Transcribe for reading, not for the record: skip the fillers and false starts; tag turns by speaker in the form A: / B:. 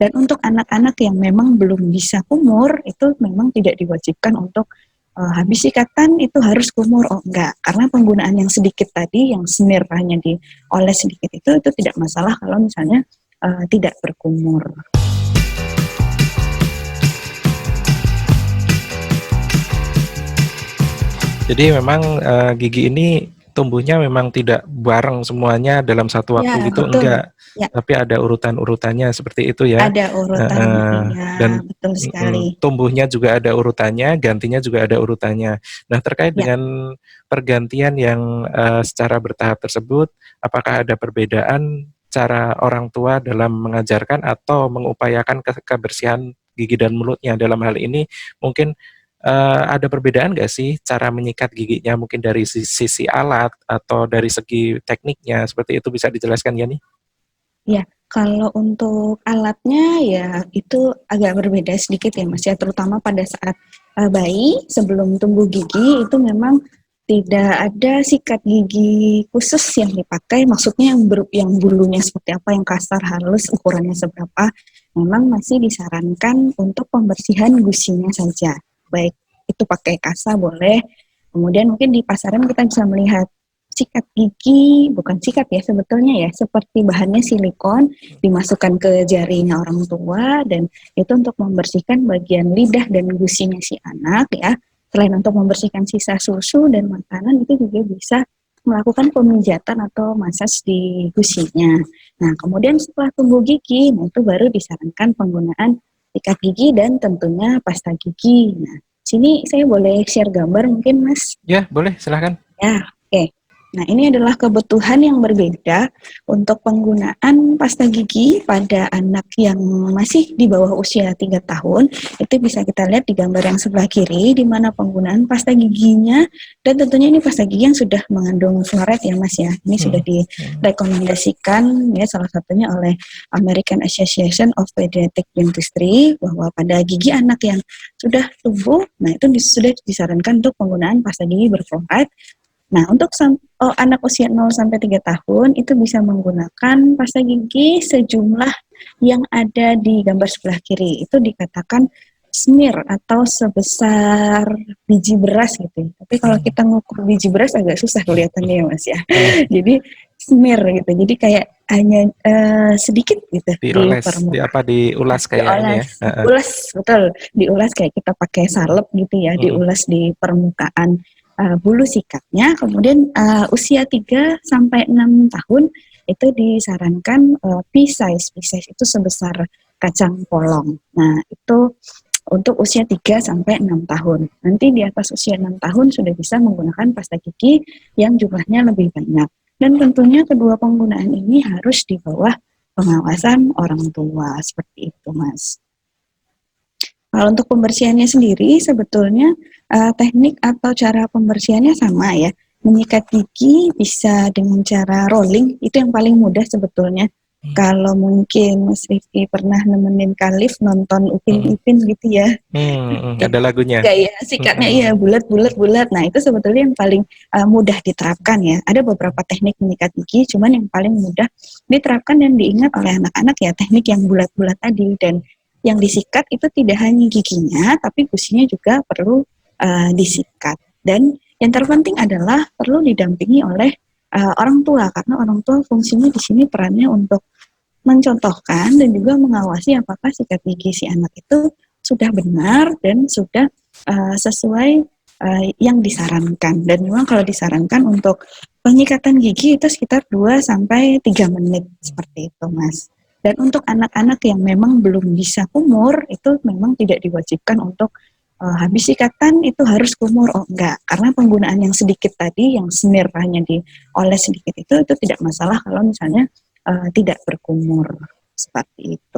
A: Dan untuk anak-anak yang memang belum bisa kumur, itu memang tidak diwajibkan untuk habis sikatan itu harus kumur. Oh enggak, karena penggunaan yang sedikit tadi, yang semir hanya dioles sedikit itu tidak masalah kalau misalnya tidak berkumur.
B: Jadi memang gigi ini tumbuhnya memang tidak bareng semuanya dalam satu
A: Ya,
B: waktu gitu,
A: betul.
B: enggak.
A: Ya,
B: Tapi ada urutan-urutannya seperti itu ya.
A: ada urutannya. Iya,
B: Dan
A: betul sekali.
B: tumbuhnya juga ada urutannya, gantinya juga ada urutannya. Nah, terkait
A: Ya,
B: dengan pergantian yang secara bertahap tersebut, apakah ada perbedaan cara orang tua dalam mengajarkan atau mengupayakan kebersihan gigi dan mulutnya dalam hal ini? Mungkin ada perbedaan nggak sih cara menyikat giginya, mungkin dari sisi alat atau dari segi tekniknya, seperti itu bisa dijelaskan ya nih?
A: ya. Kalau untuk alatnya ya itu agak berbeda sedikit ya Mas ya, terutama pada saat bayi sebelum tumbuh gigi itu memang tidak ada sikat gigi khusus yang dipakai, maksudnya yang bulunya seperti apa, yang kasar, halus, ukurannya seberapa, memang masih disarankan untuk pembersihan gusinya saja. Baik itu pakai kasa boleh, kemudian mungkin di pasaran kita bisa melihat sikat gigi, bukan sikat ya sebetulnya ya, seperti bahannya silikon dimasukkan ke jarinya orang tua dan itu untuk membersihkan bagian lidah dan gusinya si anak ya. Selain untuk membersihkan sisa susu dan makanan itu juga bisa melakukan pemijatan atau massage di gusinya. Nah, kemudian setelah tumbuh gigi, nah itu baru disarankan penggunaan sikat gigi dan tentunya pasta gigi. Nah, sini saya boleh share gambar mungkin Mas?
B: Ya, boleh, silahkan.
A: Ya, oke. Nah, ini adalah kebutuhan yang berbeda untuk penggunaan pasta gigi pada anak yang masih di bawah usia 3 tahun. Itu bisa kita lihat di gambar yang sebelah kiri, di mana penggunaan pasta giginya, dan tentunya ini pasta gigi yang sudah mengandung fluoride ya Mas ya. Ini sudah direkomendasikan ya salah satunya oleh American Association of Pediatric Dentistry, bahwa pada gigi anak yang sudah tumbuh, nah itu sudah disarankan untuk penggunaan pasta gigi berfluoride. Nah, untuk anak usia 0 sampai 3 tahun itu bisa menggunakan pasta gigi sejumlah yang ada di gambar sebelah kiri. Itu dikatakan smear atau sebesar biji beras gitu. Tapi kalau kita ngukur biji beras agak susah kelihatannya ya Mas ya. Jadi smear gitu. Jadi kayak hanya sedikit gitu di
B: Dioles,
A: permukaan.
B: diulas kayaknya ya.
A: Diulas, betul. Diulas kayak kita pakai salep gitu ya, diulas di permukaan bulu sikatnya. Kemudian usia 3 sampai 6 tahun itu disarankan pea size itu sebesar kacang polong. Nah, itu untuk usia 3 sampai 6 tahun. Nanti di atas usia 6 tahun sudah bisa menggunakan pasta gigi yang jumlahnya lebih banyak. Dan tentunya kedua penggunaan ini harus di bawah pengawasan orang tua, seperti itu, Mas. Kalau untuk pembersihannya sendiri sebetulnya teknik atau cara pembersihannya sama ya. Menyikat gigi bisa dengan cara rolling, itu yang paling mudah sebetulnya. Kalau mungkin Mas Rifki pernah nemenin Kalif nonton Upin Ipin gitu ya.
B: Ada lagunya.
A: Gaya sikatnya iya bulat. Nah, itu sebetulnya yang paling mudah diterapkan ya. Ada beberapa teknik menyikat gigi, cuman yang paling mudah diterapkan dan diingat oleh anak-anak ya teknik yang bulat-bulat tadi. Dan yang disikat itu tidak hanya giginya, tapi gusinya juga perlu disikat. Dan yang terpenting adalah perlu didampingi oleh orang tua, karena orang tua fungsinya di sini perannya untuk mencontohkan dan juga mengawasi apakah sikat gigi si anak itu sudah benar dan sudah sesuai yang disarankan. Dan memang kalau disarankan untuk penyikatan gigi itu sekitar 2 sampai 3 menit seperti itu, Mas. Dan untuk anak-anak yang memang belum bisa kumur itu memang tidak diwajibkan untuk habis sikatan itu harus kumur. Oh enggak, karena penggunaan yang sedikit tadi, yang semir hanya dioles sedikit itu tidak masalah kalau misalnya tidak berkumur seperti itu.